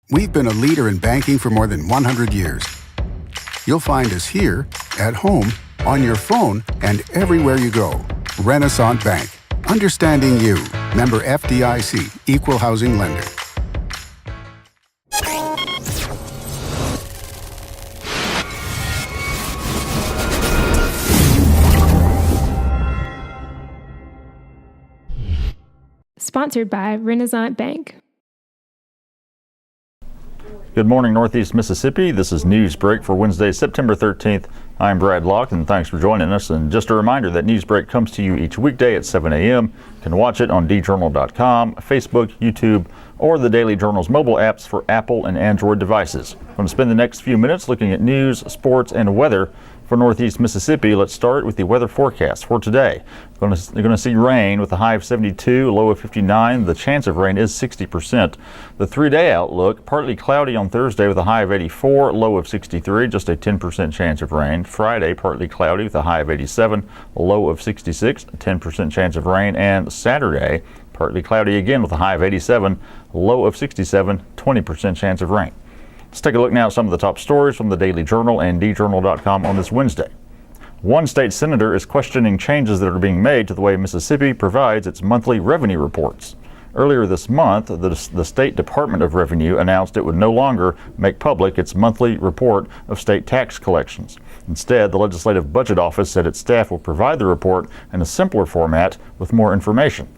We've been a leader in banking for more than 100 years. You'll find us here, at home, on your phone, and everywhere you go. Renaissance Bank. Understanding you. Member FDIC. Equal housing lender. Sponsored by Renaissance Bank. Good morning, Northeast Mississippi. This is Newsbreak for Wednesday, September 13th. I'm Brad Locke, and thanks for joining us. And just a reminder that Newsbreak comes to you each weekday at 7 a.m. You can watch it on djournal.com, Facebook, YouTube, or the Daily Journal's mobile apps for Apple and Android devices. I'm going to spend the next few minutes looking at news, sports, and weather for Northeast Mississippi. Let's start with the weather forecast for today. You're going to see rain with a high of 72, low of 59. The chance of rain is 60%. The 3-day outlook, partly cloudy on Thursday with a high of 84, low of 63, just a 10% chance of rain. Friday, partly cloudy with a high of 87, a low of 66, a 10% chance of rain. And Saturday, partly cloudy again with a high of 87, low of 67, 20% chance of rain. Let's take a look now at some of the top stories from the Daily Journal and djournal.com on this Wednesday. One state senator is questioning changes that are being made to the way Mississippi provides its monthly revenue reports. Earlier this month, the State Department of Revenue announced it would no longer make public its monthly report of state tax collections. Instead, the Legislative Budget Office said its staff will provide the report in a simpler format with more information.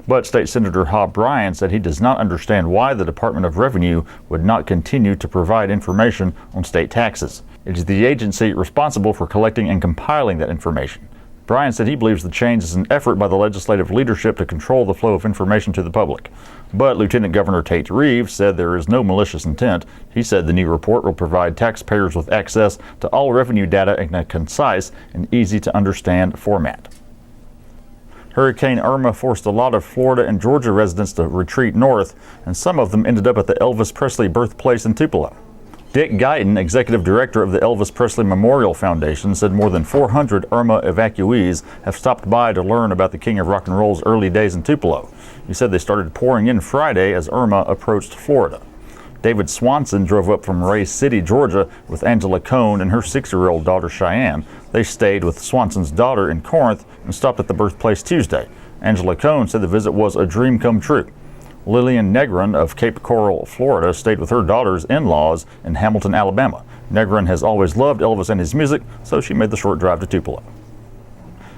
But State Senator Hob Bryan said he does not understand why the Department of Revenue would not continue to provide information on state taxes. It is the agency responsible for collecting and compiling that information. Bryan said he believes the change is an effort by the legislative leadership to control the flow of information to the public. But Lieutenant Governor Tate Reeves said there is no malicious intent. He said the new report will provide taxpayers with access to all revenue data in a concise and easy to understand format. Hurricane Irma forced a lot of Florida and Georgia residents to retreat north, and some of them ended up at the Elvis Presley Birthplace in Tupelo. Dick Guyton, executive director of the Elvis Presley Memorial Foundation, said more than 400 Irma evacuees have stopped by to learn about the King of Rock and Roll's early days in Tupelo. He said they started pouring in Friday as Irma approached Florida. David Swanson drove up from Ray City, Georgia, with Angela Cone and her 6-year-old daughter Cheyenne. They stayed with Swanson's daughter in Corinth and stopped at the birthplace Tuesday. Angela Cone said the visit was a dream come true. Lillian Negron of Cape Coral, Florida, stayed with her daughter's in-laws in Hamilton, Alabama. Negron has always loved Elvis and his music, so she made the short drive to Tupelo.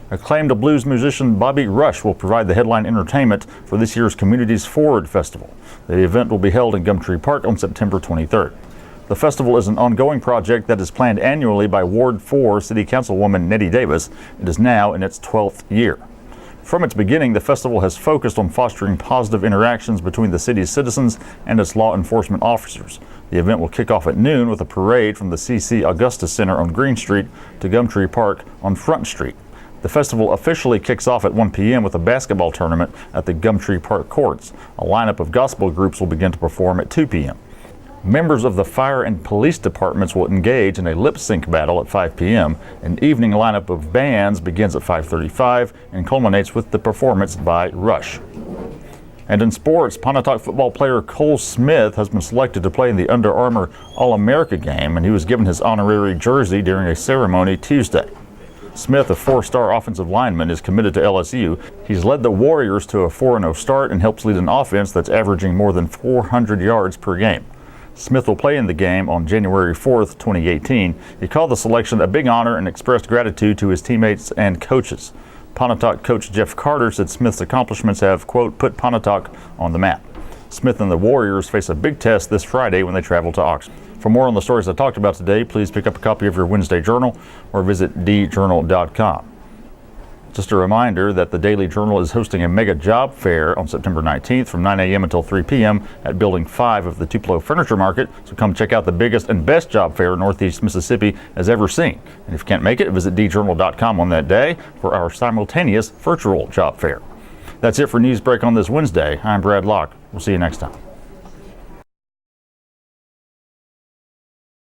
Acclaimed blues musician Bobby Rush will provide the headline entertainment for this year's Communities Forward Festival. The event will be held in Gumtree Park on September 23rd. The festival is an ongoing project that is planned annually by Ward 4 City Councilwoman Nettie Davis. It is now in its 12th year. From its beginning, the festival has focused on fostering positive interactions between the city's citizens and its law enforcement officers. The event will kick off at noon with a parade from the C.C. Augustus Center on Green Street to Gumtree Park on Front Street. The festival officially kicks off at 1 p.m. with a basketball tournament at the Gumtree Park courts. A lineup of gospel groups will begin to perform at 2 p.m. Members of the fire and police departments will engage in a lip sync battle at 5 p.m. An evening lineup of bands begins at 5:35 and culminates with the performance by Rush. And in sports, Pontotoc football player Cole Smith has been selected to play in the Under Armour All-American game, and he was given his honorary jersey during a ceremony Tuesday. Smith, a 4-star offensive lineman, is committed to LSU. He's led the Warriors to a 4-0 start and helps lead an offense that's averaging more than 400 yards per game. Smith will play in the game on January 4th, 2018. He called the selection a big honor and expressed gratitude to his teammates and coaches. Pontotoc coach Jeff Carter said Smith's accomplishments have, quote, put Pontotoc on the map. Smith and the Warriors face a big test this Friday when they travel to Oxford. For more on the stories I talked about today, please pick up a copy of your Wednesday Journal or visit djournal.com. Just a reminder that the Daily Journal is hosting a mega job fair on September 19th from 9 a.m. until 3 p.m. at Building 5 of the Tupelo Furniture Market. So come check out the biggest and best job fair Northeast Mississippi has ever seen. And if you can't make it, visit djournal.com on that day for our simultaneous virtual job fair. That's it for Newsbreak on this Wednesday. I'm Brad Locke. We'll see you next time.